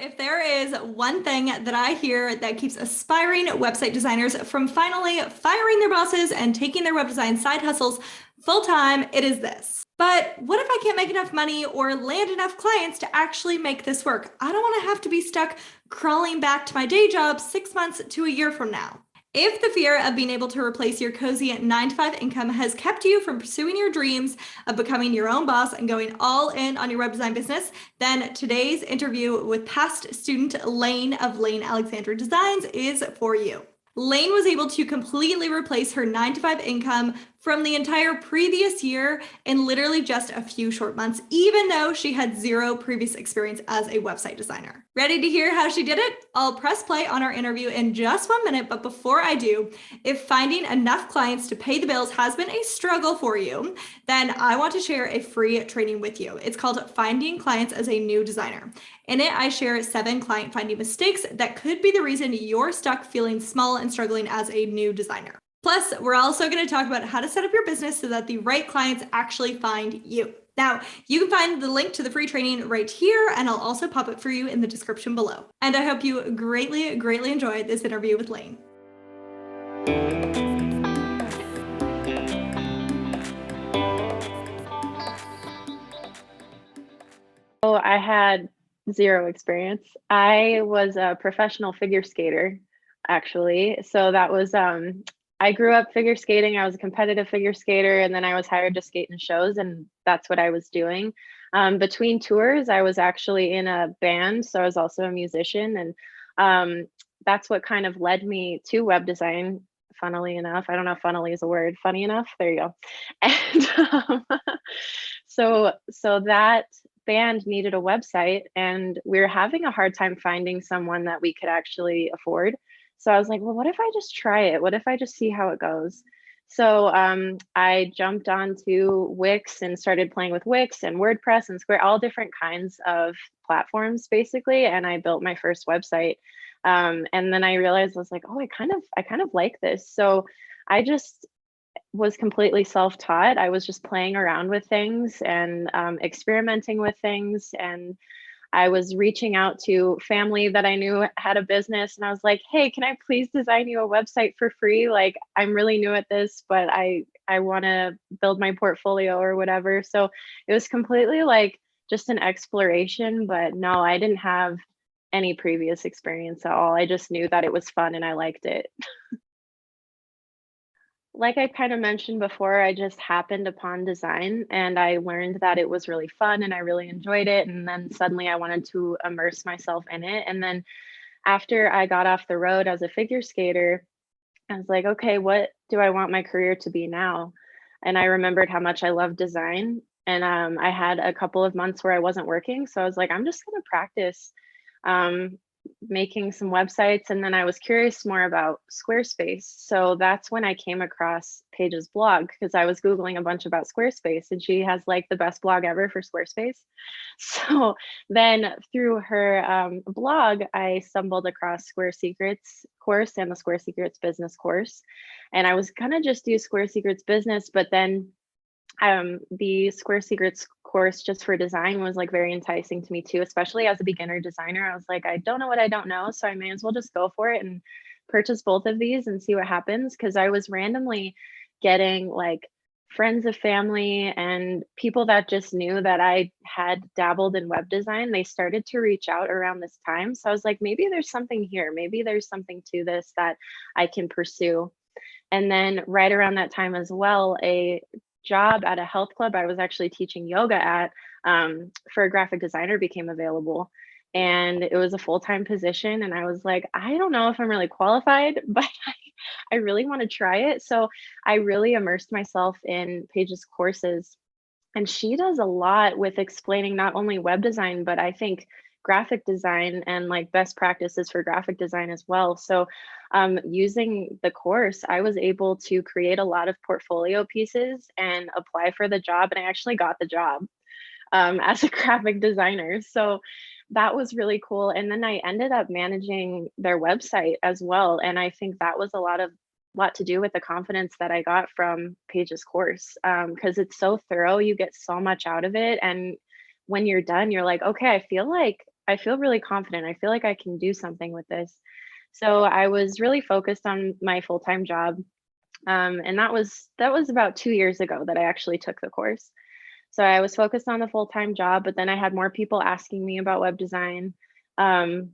If there is one thing that I hear that keeps aspiring website designers from finally firing their bosses and taking their web design side hustles full time, it is this. But what if I can't make enough money or land enough clients to actually make this work? I don't want to have to be stuck crawling back to my day job 6 months to a year from now. If the fear of being able to replace your cozy 9-to-5 income has kept you from pursuing your dreams of becoming your own boss and going all in on your web design business, then today's interview with past student Layne of Layne Alexandra Designs is for you. Layne was able to completely replace her 9-to-5 income from the entire previous year in literally just a few short months, even though she had zero previous experience as a website designer. Ready to hear how she did it? I'll press play on our interview in just 1 minute, but before I do, if finding enough clients to pay the bills has been a struggle for you, then I want to share a free training with you. It's called Finding Clients as a New Designer. In it, I share 7 client finding mistakes that could be the reason you're stuck feeling small and struggling as a new designer. Plus, we're also going to talk about how to set up your business so that the right clients actually find you. Now, you can find the link to the free training right here, and I'll also pop it for you in the description below. And I hope you greatly enjoyed this interview with Layne. So I had zero experience. I was a professional figure skater, actually. So that was I grew up figure skating. I was a competitive figure skater, and then I was hired to skate in shows, and that's what I was doing. Between tours, I was actually in a band, so I was also a musician, and that's what kind of led me to web design. Funnily enough, I don't know if funnily is a word. Funny enough, there you go. And so that band needed a website, and we were having a hard time finding someone that we could actually afford. So I was like, well, what if I just try it? What if I just see how it goes? So I jumped onto Wix and started playing with Wix and WordPress and Square, all different kinds of platforms, basically. And I built my first website. And then I realized I was like, oh, I kind of like this. So I just was completely self-taught. I was just playing around with things and experimenting with things. And I was reaching out to family that I knew had a business, and I was like, hey, can I please design you a website for free? Like, I'm really new at this, but I want to build my portfolio or whatever. So it was completely like just an exploration, but no, I didn't have any previous experience at all. I just knew that it was fun and I liked it. Like I kind of mentioned before, I just happened upon design and I learned that it was really fun and I really enjoyed it. And then suddenly I wanted to immerse myself in it. And then after I got off the road as a figure skater, I was like, okay, what do I want my career to be now? And I remembered how much I loved design. And I had a couple of months where I wasn't working. So I was like, I'm just going to practice um, making some websites. And then I was curious more about Squarespace. So that's when I came across Paige's blog, because I was Googling a bunch about Squarespace and she has like the best blog ever for Squarespace. So then through her blog, I stumbled across Square Secrets course and the Square Secrets business course. And I was gonna just do Square Secrets business, but then the Square Secrets course just for design was like very enticing to me too, especially as a beginner designer. I was like, I don't know what I don't know, so I may as well just go for it and purchase both of these and see what happens. Because I was randomly getting like friends of family and people that just knew that I had dabbled in web design. They started to reach out around this time. So I was like, maybe there's something here. Maybe there's something to this that I can pursue. And then right around that time as well, a job at a health club I was actually teaching yoga at for a graphic designer became available. And it was a full-time position. And I was like, I don't know if I'm really qualified, but I really want to try it. So I really immersed myself in Paige's courses. And she does a lot with explaining not only web design, but I think graphic design and like best practices for graphic design as well. So using the course, I was able to create a lot of portfolio pieces and apply for the job. And I actually got the job as a graphic designer. So that was really cool. And then I ended up managing their website as well. And I think that was a lot to do with the confidence that I got from Paige's course, because it's so thorough. You get so much out of it. And when you're done, you're like, okay, I feel like I feel really confident. I feel like I can do something with this. So I was really focused on my full-time job. And that was about 2 years ago that I actually took the course. So I was focused on the full-time job, but then I had more people asking me about web design. Um,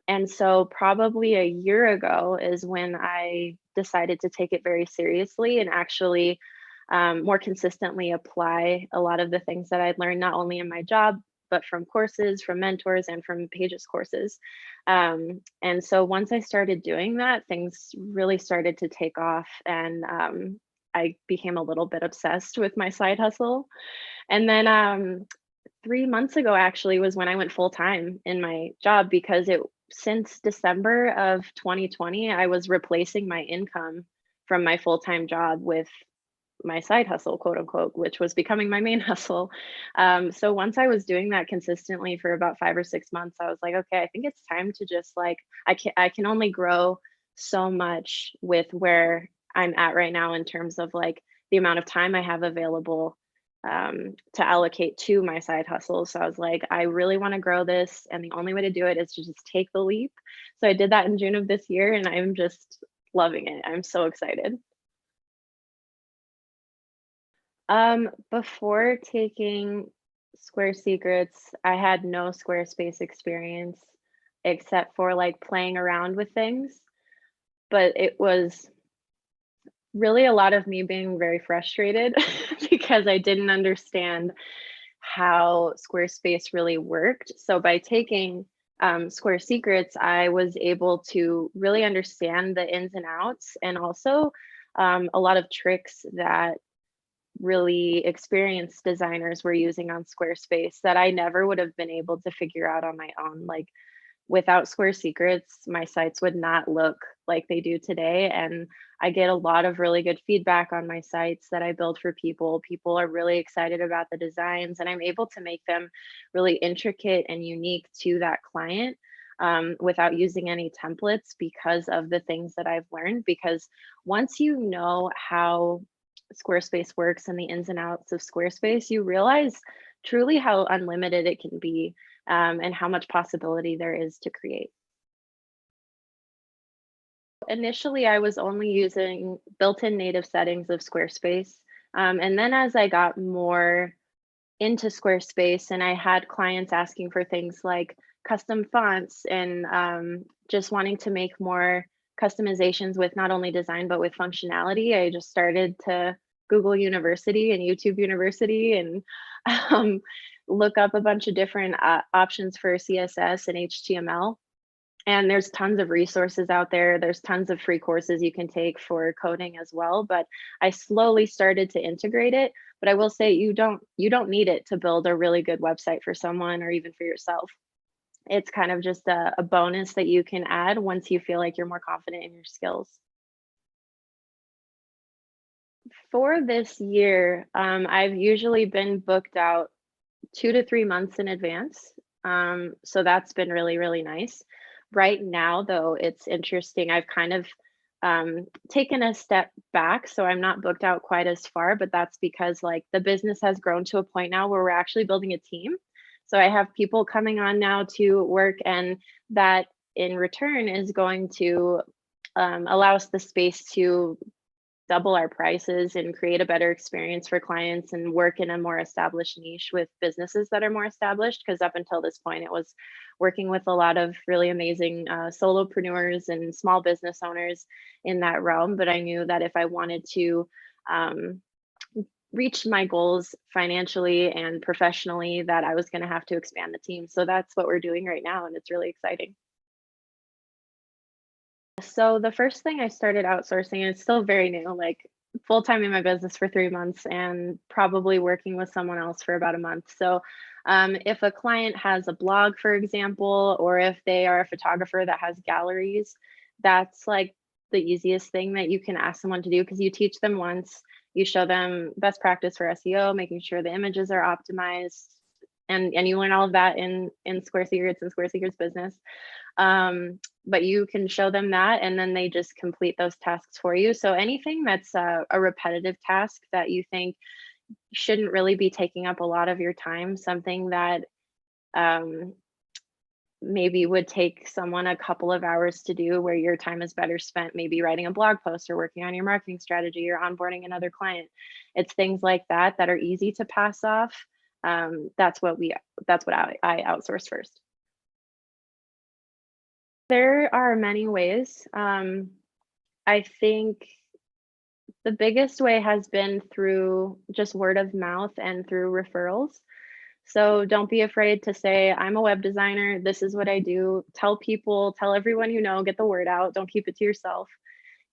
and so probably a year ago is when I decided to take it very seriously and actually more consistently apply a lot of the things that I'd learned, not only in my job, but from courses, from mentors, and from Paige's courses. And so once I started doing that, things really started to take off. And I became a little bit obsessed with my side hustle. And then 3 months ago, actually, was when I went full time in my job because it since December of 2020, I was replacing my income from my full time job with my side hustle, quote unquote, which was becoming my main hustle. So once I was doing that consistently for about 5 or 6 months, I was like, okay, I think it's time to just like I can only grow so much with where I'm at right now in terms of like the amount of time I have available to allocate to my side hustle. So I was like, I really want to grow this, and the only way to do it is to just take the leap. So I did that in June of this year, and I'm just loving it. I'm so excited. Before taking Square Secrets, I had no Squarespace experience except for like playing around with things, but it was really a lot of me being very frustrated because I didn't understand how Squarespace really worked. So by taking Square Secrets, I was able to really understand the ins and outs, and also a lot of tricks that really experienced designers were using on Squarespace that I never would have been able to figure out on my own. Like without Square Secrets, my sites would not look like they do today. And I get a lot of really good feedback on my sites that I build for people. People are really excited about the designs, and I'm able to make them really intricate and unique to that client. Without using any templates because of the things that I've learned. Because once you know how Squarespace works and the ins and outs of Squarespace, you realize truly how unlimited it can be, and how much possibility there is to create. Initially, I was only using built-in native settings of Squarespace. And then as I got more into Squarespace and I had clients asking for things like custom fonts and just wanting to make more customizations with not only design but with functionality, I just started to Google University and YouTube University and um, look up a bunch of different options for CSS and HTML. And there's tons of resources out there. There's tons of free courses you can take for coding as well. But I slowly started to integrate it. But I will say you don't need it to build a really good website for someone or even for yourself. It's kind of just a bonus that you can add once you feel like you're more confident in your skills. For this year, I've usually been booked out 2 to 3 months in advance. So that's been really, really nice. Right now, though, it's interesting. I've kind of taken a step back, so I'm not booked out quite as far, but that's because like the business has grown to a point now where we're actually building a team. So I have people coming on now to work, and that in return is going to allow us the space to double our prices and create a better experience for clients and work in a more established niche with businesses that are more established. Because up until this point, it was working with a lot of really amazing solopreneurs and small business owners in that realm. But I knew that if I wanted to um, reach my goals financially and professionally, that I was going to have to expand the team. So that's what we're doing right now, and it's really exciting. So the first thing I started outsourcing, and it's still very new, like full time in my business for 3 months and probably working with someone else for about a month. So if a client has a blog, for example, or if they are a photographer that has galleries, that's like the easiest thing that you can ask someone to do because you teach them once, you show them best practice for SEO, making sure the images are optimized, and you learn all of that in Square Secrets and Square Secrets Business. But you can show them that, and then they just complete those tasks for you. So anything that's a repetitive task that you think shouldn't really be taking up a lot of your time, something that um, maybe would take someone a couple of hours to do, where your time is better spent maybe writing a blog post or working on your marketing strategy or onboarding another client. It's things like that that are easy to pass off. That's what I outsource first. There are many ways. I think the biggest way has been through just word of mouth and through referrals. So don't be afraid to say, I'm a web designer. This is what I do. Tell people, tell everyone you know, get the word out. Don't keep it to yourself.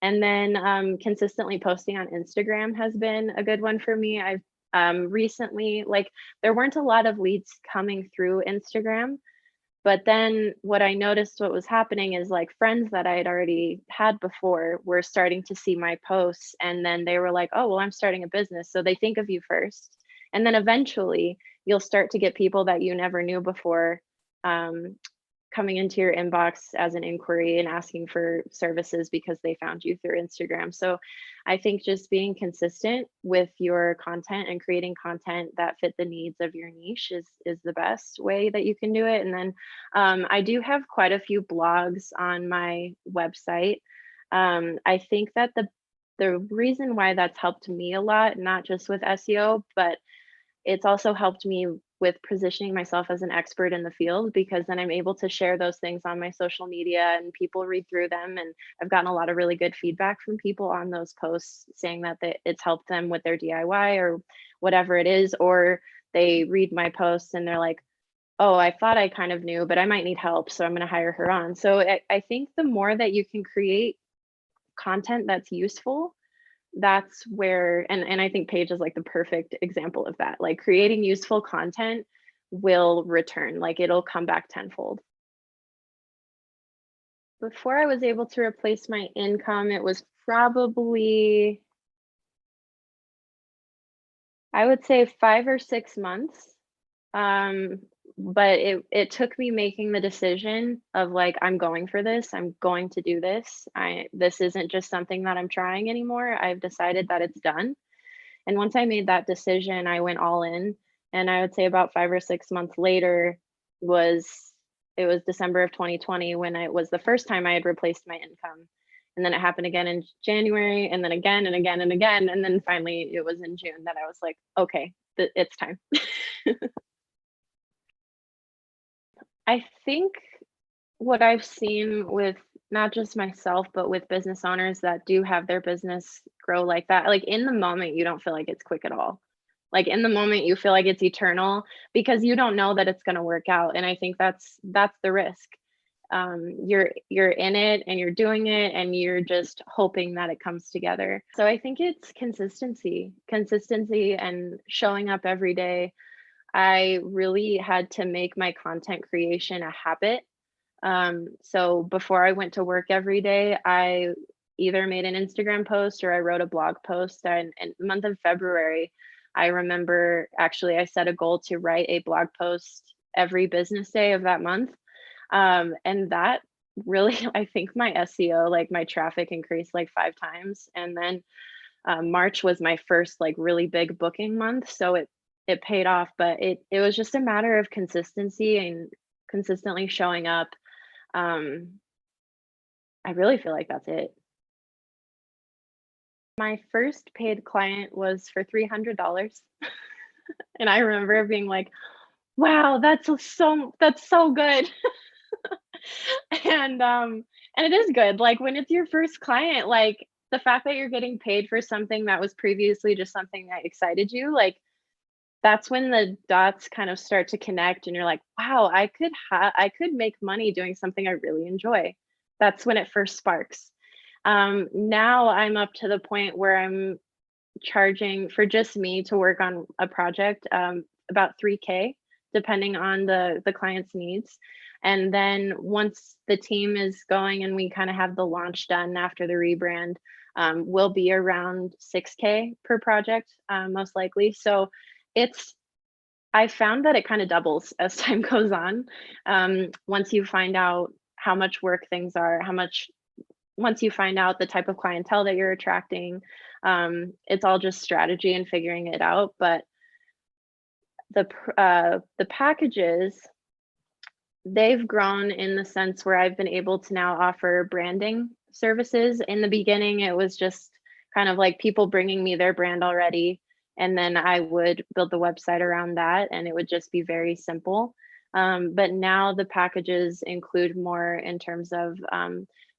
And then consistently posting on Instagram has been a good one for me. I've recently, like, there weren't a lot of leads coming through Instagram. But then what I noticed what was happening is, like, friends that I had already had before were starting to see my posts, and then they were like, "Oh, well, I'm starting a business." So they think of you first. And then eventually you'll start to get people that you never knew before, um, coming into your inbox as an inquiry and asking for services because they found you through Instagram. So I think just being consistent with your content and creating content that fit the needs of your niche is the best way that you can do it. And then I do have quite a few blogs on my website. I think that the reason why that's helped me a lot, not just with SEO, but it's also helped me with positioning myself as an expert in the field, because then I'm able to share those things on my social media and people read through them. And I've gotten a lot of really good feedback from people on those posts saying that it's helped them with their DIY or whatever it is, or they read my posts and they're like, oh, I thought I kind of knew, but I might need help, so I'm going to hire her on. So I think the more that you can create content that's useful, that's where, and I think Paige is like the perfect example of that. Like, creating useful content will return, like, it'll come back tenfold. Before I was able to replace my income, it was probably, I would say 5 or 6 months. Um, but it took me making the decision of, like, I'm going for this. I'm going to do this. This isn't just something that I'm trying anymore. I've decided that it's done. And once I made that decision, I went all in. And I would say about 5 or 6 months later was it was December of 2020 when it was the first time I had replaced my income. And then it happened again in January, and then again and again and again. And then finally it was in June that I was like, okay, it's time. I think what I've seen with not just myself, but with business owners that do have their business grow like that, like, in the moment, you don't feel like it's quick at all. Like, in the moment, you feel like it's eternal because you don't know that it's going to work out. And I think that's the risk. You're in it and you're doing it and you're just hoping that it comes together. So I think it's consistency and showing up every day. I really had to make my content creation a habit. So before I went to work every day, I either made an Instagram post or I wrote a blog post. And in the month of February, I remember actually I set a goal to write a blog post every business day of that month. And that really, I think my SEO, like, my traffic increased like 5 times. And then March was my first, like, really big booking month. So it paid off, but it was just a matter of consistency and consistently showing up. um, I really feel like that's it. My first paid client was for $300. And I remember being like, wow, that's so good. And and it is good. Like, when it's your first client, like, the fact that you're getting paid for something that was previously just something that excited you, like, that's when the dots kind of start to connect and you're like, wow, I could make money doing something I really enjoy. That's when it first sparks. Now I'm up to the point where I'm charging for just me to work on a project, about 3K, depending on the client's needs. And then once the team is going and we kind of have the launch done after the rebrand, we'll be around 6K per project, most likely. So it's I found that it kind of doubles as time goes on. Once you find out how much work things are, once you find out the type of clientele that you're attracting, it's all just strategy and figuring it out. But the packages They've grown in the sense where I've been able to now offer branding services. In the beginning, it was just kind of like people bringing me their brand already, and then I would build the website around that, and it would just be very simple. But now the packages include more in terms of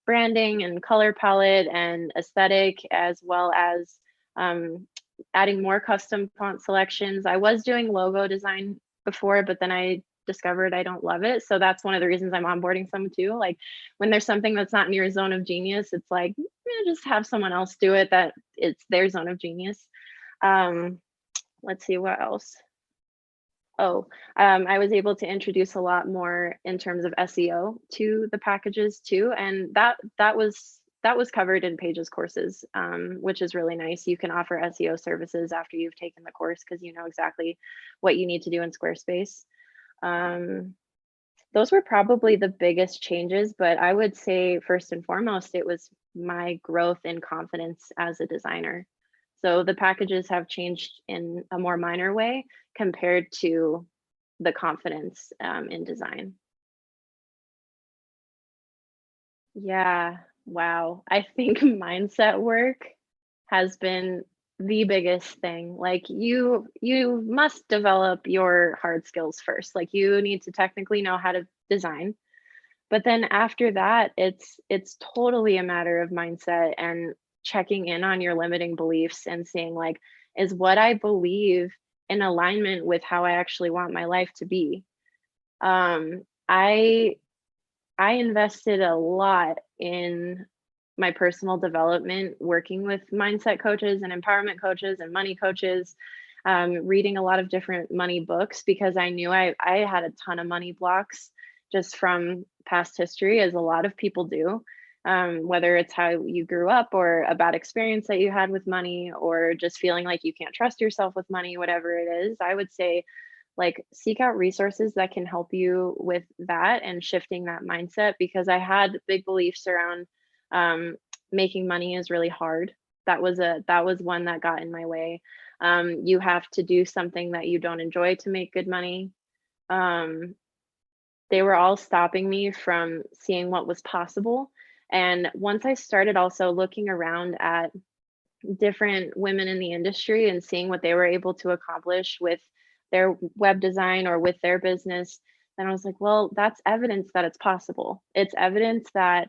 branding and color palette and aesthetic, as well as um, adding more custom font selections. I was doing logo design before, but then I discovered I don't love it. So that's one of the reasons I'm onboarding some too. Like when there's something that's not in your zone of genius, it's like just have someone else do it that it's their zone of genius. Um, let's see what else. Oh, I was able to introduce a lot more in terms of SEO to the packages too, and that was covered in Paige's courses, which is really nice. You can offer SEO services after you've taken the course because you know exactly what you need to do in Squarespace. Um, those were probably the biggest changes, but I would say first and foremost, it was my growth in confidence as a designer. So the packages have changed in a more minor way compared to the confidence in design. Yeah, wow. I think mindset work has been the biggest thing. Like you must develop your hard skills first. Like you need to technically know how to design. But then after that, it's totally a matter of mindset and checking in on your limiting beliefs and seeing like, is what I believe in alignment with how I actually want my life to be? Um, I I invested a lot in my personal development, working with mindset coaches and empowerment coaches and money coaches, reading a lot of different money books because I knew I had a ton of money blocks just from past history, as a lot of people do. Whether it's how you grew up or a bad experience that you had with money or just feeling like you can't trust yourself with money, whatever it is, I would say like seek out resources that can help you with that and shifting that mindset because I had big beliefs around um, making money is really hard. That was one that got in my way. You have to do something that you don't enjoy to make good money. Um, they were all stopping me from seeing what was possible. And once I started also looking around at different women in the industry and seeing what they were able to accomplish with their web design or with their business, then I was like, well, that's evidence that it's possible. It's evidence that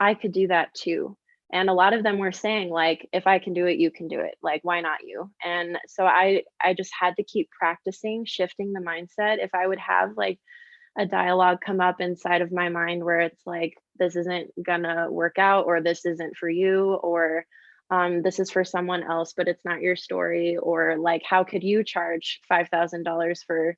I could do that too. And a lot of them were saying like, if I can do it, you can do it. Like, why not you? And so I just had to keep practicing shifting the mindset. If I would have like a dialogue come up inside of my mind where it's like, this isn't gonna work out, or this isn't for you, or this is for someone else, but it's not your story, or like, how could you charge $5,000 for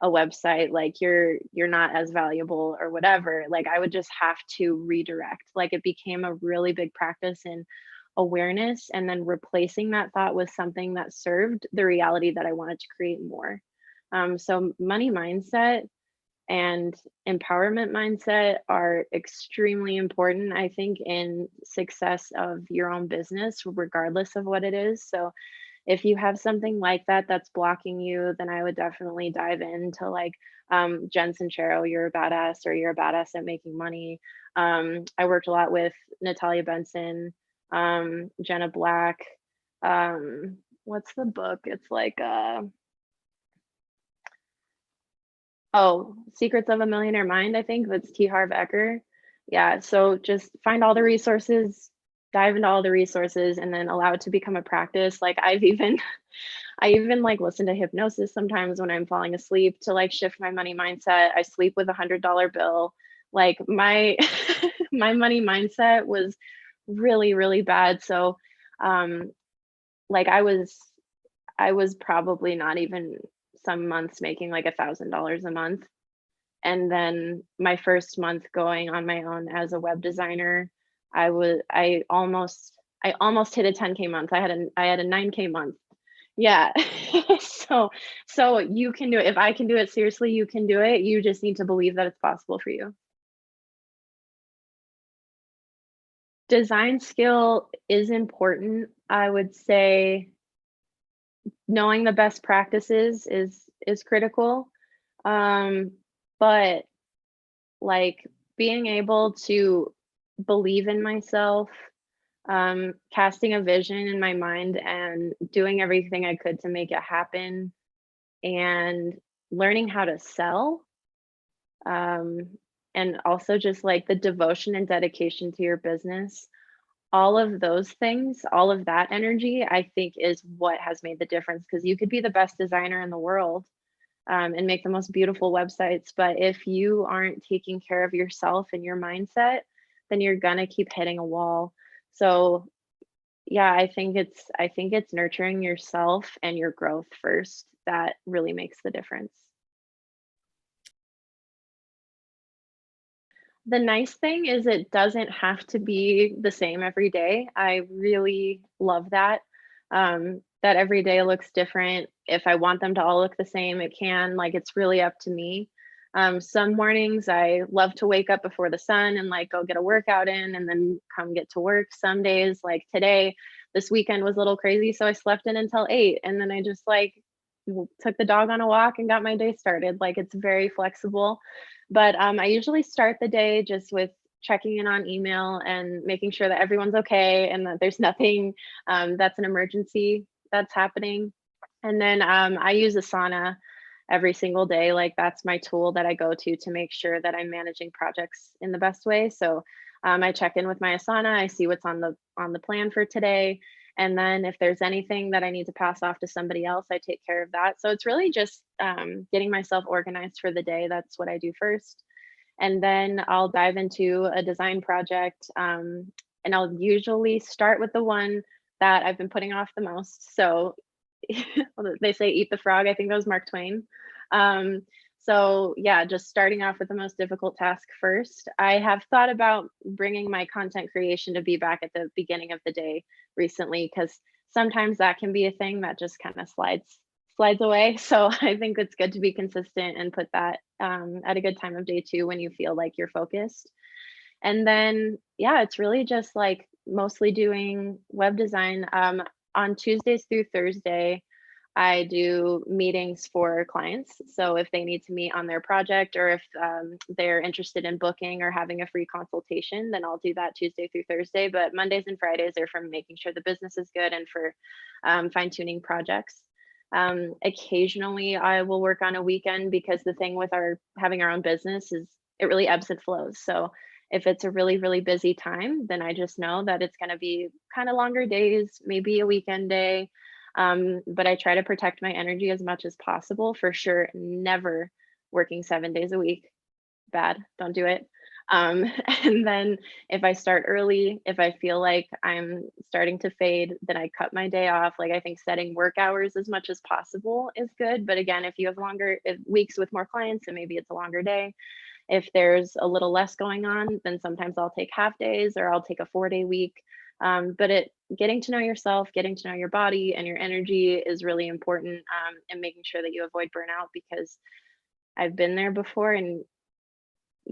a website? Like you're not as valuable or whatever. Like I would just have to redirect. Like it became a really big practice in awareness and then replacing that thought with something that served the reality that I wanted to create more. So money mindset and empowerment mindset are extremely important, I think, in success of your own business, regardless of what it is. So, if you have something like that that's blocking you, then I would definitely dive into like Jen Sincero, you're a badass, or you're a badass at making money. I worked a lot with Natalia Benson, Jenna Black. What's the book? It's like oh, Secrets of a Millionaire Mind, I think that's T. Harv Eker. Yeah, so just find all the resources, dive into all the resources, and then allow it to become a practice. Like I've even I even like listen to hypnosis sometimes when I'm falling asleep to like shift my money mindset. I sleep with $100 bill. Like my my money mindset was really, really bad. So um like I was probably not even some months making like $1,000 a month. And then my first month going on my own as a web designer, I almost hit a 10K month. I had a 9K month. Yeah. So so you can do it. If I can do it, seriously, you can do it. You just need to believe that it's possible for you. Design skill is important. I would say knowing the best practices is critical. Um, but like being able to believe in myself, casting a vision in my mind and doing everything I could to make it happen, and learning how to sell, um, and also just like the devotion and dedication to your business. All of those things, all of that energy, I think is what has made the difference, because you could be the best designer in the world, and make the most beautiful websites. But if you aren't taking care of yourself and your mindset, then you're gonna keep hitting a wall. So yeah, I think it's nurturing yourself and your growth first that really makes the difference. The nice thing is it doesn't have to be the same every day. I really love that. That every day looks different. If I want them to all look the same, it can. Like, it's really up to me. Some mornings I love to wake up before the sun and like go get a workout in and then come get to work. Some days, like today, this weekend was a little crazy, so I slept in until 8 and then I just like took the dog on a walk and got my day started. Like, it's very flexible. But I usually start the day just with checking in on email and making sure that everyone's okay and that there's nothing that's an emergency that's happening. And then I use Asana every single day. Like, that's my tool that I go to make sure that I'm managing projects in the best way. So I check in with my Asana. I see what's on the plan for today. And then if there's anything that I need to pass off to somebody else, I take care of that. So it's really just getting myself organized for the day. That's what I do first. And then I'll dive into a design project. And I'll usually start with the one that I've been putting off the most. So they say eat the frog. I think that was Mark Twain. Um, so yeah, just starting off with the most difficult task first. I have thought about bringing my content creation to be back at the beginning of the day recently, because sometimes that can be a thing that just kind of slides away. So I think it's good to be consistent and put that at a good time of day too, when you feel like you're focused. And then yeah, it's really just like mostly doing web design. On Tuesdays through Thursday, I do meetings for clients. So if they need to meet on their project, or if they're interested in booking or having a free consultation, then I'll do that Tuesday through Thursday. But Mondays and Fridays are for making sure the business is good and for fine tuning projects. Occasionally, I will work on a weekend, because the thing with our having our own business is it really ebbs and flows. So if it's a really, really busy time, then I just know that it's going to be kind of longer days, maybe a weekend day. But I try to protect my energy as much as possible. For sure, never working 7 days a week. Bad, don't do it. And then if I start early, if I feel like I'm starting to fade, then I cut my day off. Like, I think setting work hours as much as possible is good. But again, if you have longer weeks with more clients, then maybe it's a longer day. If there's a little less going on, then sometimes I'll take half days or I'll take a 4 day week. But getting to know yourself, getting to know your body and your energy is really important, and making sure that you avoid burnout, because I've been there before, and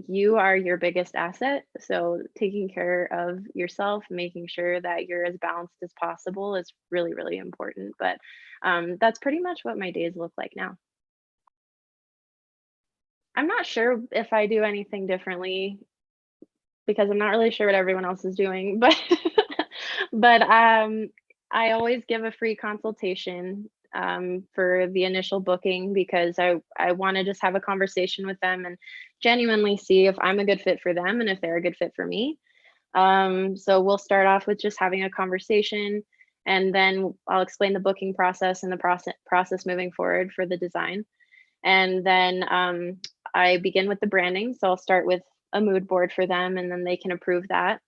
you are your biggest asset. So taking care of yourself, making sure that you're as balanced as possible is really, really important. But that's pretty much what my days look like now. I'm not sure if I do anything differently, because I'm not really sure what everyone else is doing, but but I always give a free consultation for the initial booking, because I want to just have a conversation with them and genuinely see if I'm a good fit for them and if they're a good fit for me. So we'll start off with just having a conversation, and then I'll explain the booking process and the process moving forward for the design. And then I begin with the branding. So I'll start with a mood board for them, and then they can approve that.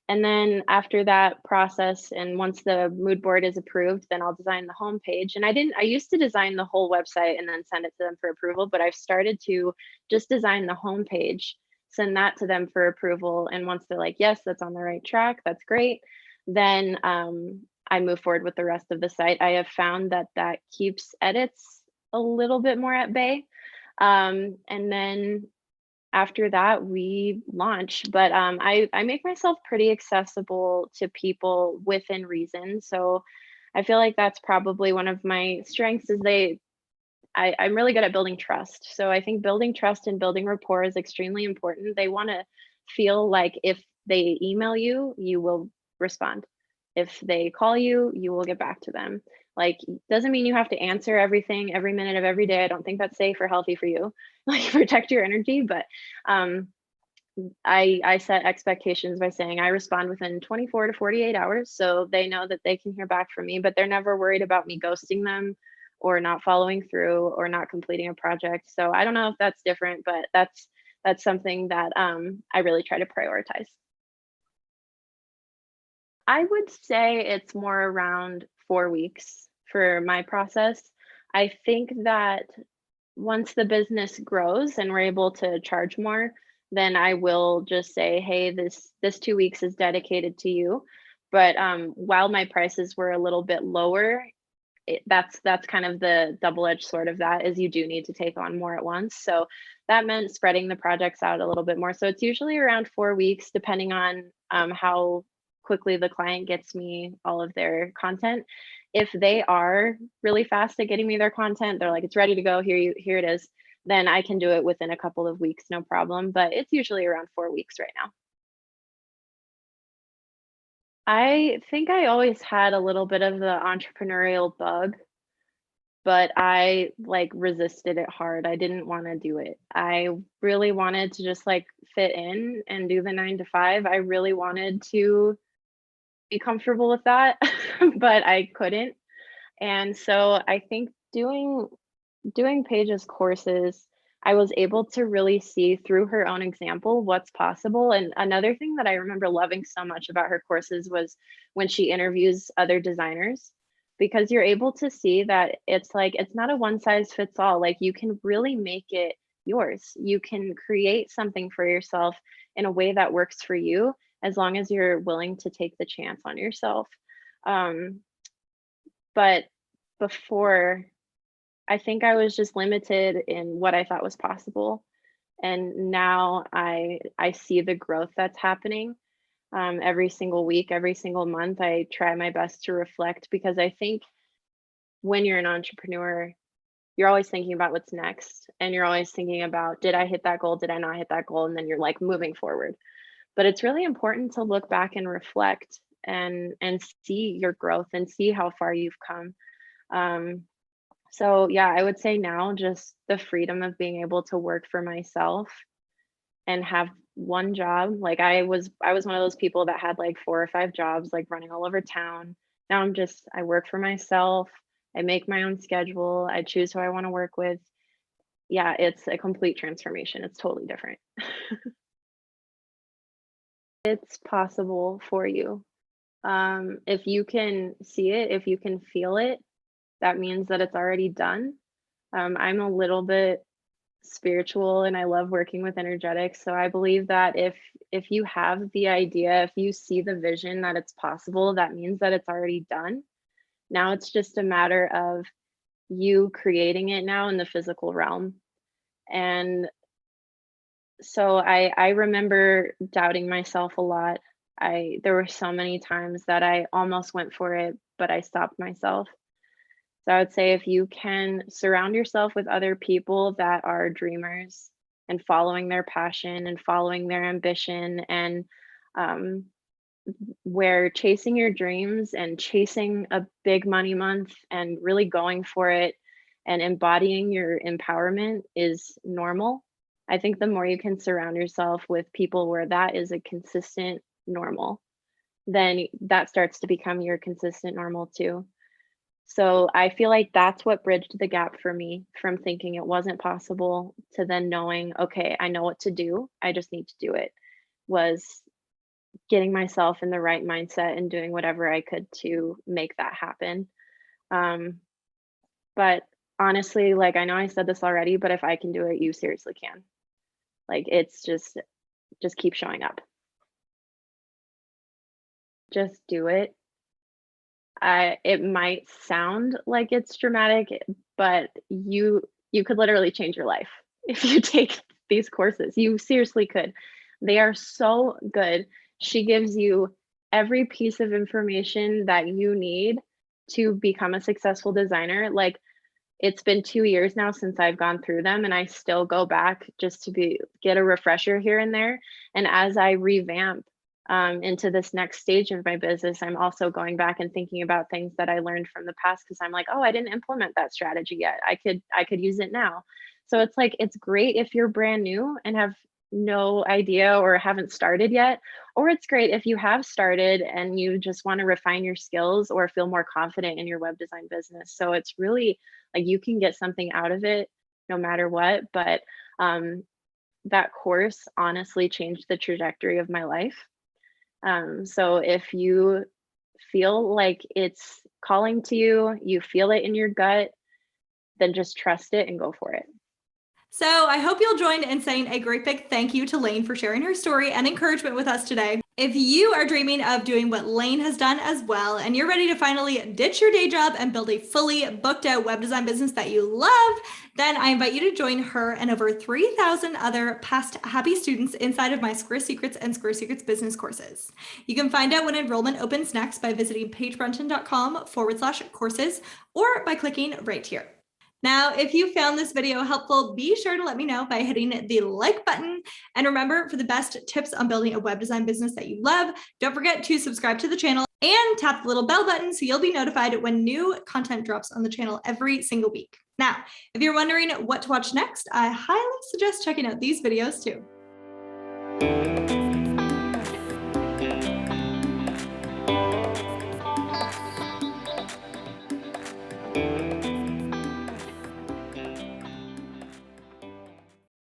And then after that process, and once the mood board is approved, then I'll design the homepage. And I used to design the whole website and then send it to them for approval, but I've started to just design the homepage, send that to them for approval. And once they're like, yes, that's on the right track, that's great, then I move forward with the rest of the site. I have found that that keeps edits a little bit more at bay. And then after that, we launch. But I make myself pretty accessible to people within reason. So I feel like that's probably one of my strengths, is I'm really good at building trust. So I think building trust and building rapport is extremely important. They want to feel like if they email you, you will respond. If they call you, you will get back to them. Like, doesn't mean you have to answer everything every minute of every day. I don't think that's safe or healthy for you. Like, protect your energy, but um, I set expectations by saying I respond within 24 to 48 hours, so they know that they can hear back from me, but they're never worried about me ghosting them or not following through or not completing a project. So I don't know if that's different, but that's something that I really try to prioritize. I would say it's more around 4 weeks for my process. I think that once the business grows and we're able to charge more, then I will just say, "Hey, this 2 weeks is dedicated to you." But, while my prices were a little bit lower, that's kind of the double-edged sword of that, is you do need to take on more at once. So that meant spreading the projects out a little bit more. So it's usually around 4 weeks, depending on, how quickly the client gets me all of their content. If they are really fast at getting me their content, they're like, "It's ready to go, here it is," then I can do it within a couple of weeks, no problem, but it's usually around 4 weeks right now. I think I always had a little bit of the entrepreneurial bug, but I, like, resisted it hard. I didn't wanna do it. I really wanted to just, like, fit in and do the 9 to 5. I really wanted to be comfortable with that, but I couldn't. And so I think doing Paige's courses, I was able to really see through her own example what's possible. And another thing that I remember loving so much about her courses was when she interviews other designers, because you're able to see that it's like it's not a one size fits all. Like, you can really make it yours. You can create something for yourself in a way that works for you, as long as you're willing to take the chance on yourself. Um, but before, I think I was just limited in what I thought was possible, and now I see the growth that's happening, every single week, every single month. I try my best to reflect, because I think when you're an entrepreneur, you're always thinking about what's next, and you're always thinking about, "Did I hit that goal? Did I not hit that goal?" And then you're, like, moving forward. But it's really important to look back and reflect and see your growth and see how far you've come. Um, so yeah, I would say now just the freedom of being able to work for myself and have one job. Like, I was one of those people that had like 4 or 5 jobs, like running all over town. Now I work for myself. I make my own schedule. I choose who I want to work with. Yeah, it's a complete transformation. It's totally different. It's possible for you. If you can see it, if you can feel it, that means that it's already done. I'm a little bit spiritual and I love working with energetics. So I believe that if you have the idea, if you see the vision that it's possible, that means that it's already done. Now it's just a matter of you creating it now in the physical realm. And so I remember doubting myself a lot. There were so many times that I almost went for it, but I stopped myself. So I would say if you can surround yourself with other people that are dreamers and following their passion and following their ambition, and um, where chasing your dreams and chasing a big money month and really going for it and embodying your empowerment is normal. I think the more you can surround yourself with people where that is a consistent normal, then that starts to become your consistent normal too. So I feel like that's what bridged the gap for me from thinking it wasn't possible to then knowing, okay, I know what to do. I just need to do it. Was getting myself in the right mindset and doing whatever I could to make that happen. Um, but honestly, like, I know I said this already, but if I can do it, you seriously can. Like, it's just keep showing up. Just do it. It might sound like it's dramatic, but you could literally change your life if you take these courses. You seriously could. They are so good. She gives you every piece of information that you need to become a successful designer. Like, it's been 2 years now since I've gone through them, and I still go back just to get a refresher here and there. And as I revamp into this next stage of my business, I'm also going back and thinking about things that I learned from the past because I'm like, oh, I didn't implement that strategy yet. I could use it now. So it's like it's great if you're brand new and have no idea or haven't started yet, or it's great if you have started and you just want to refine your skills or feel more confident in your web design business. So it's really like you can get something out of it no matter what. But that course honestly changed the trajectory of my life. So if you feel like it's calling to you, you feel it in your gut, then just trust it and go for it. So I hope you'll join in saying a great big thank you to Layne for sharing her story and encouragement with us today. If you are dreaming of doing what Layne has done as well, and you're ready to finally ditch your day job and build a fully booked out web design business that you love, then I invite you to join her and over 3,000 other past happy students inside of my Square Secrets and Square Secrets business courses. You can find out when enrollment opens next by visiting paigebrunton.com/courses or by clicking right here. Now, if you found this video helpful, be sure to let me know by hitting the like button. And remember, for the best tips on building a web design business that you love, don't forget to subscribe to the channel and tap the little bell button so you'll be notified when new content drops on the channel every single week. Now, if you're wondering what to watch next, I highly suggest checking out these videos too.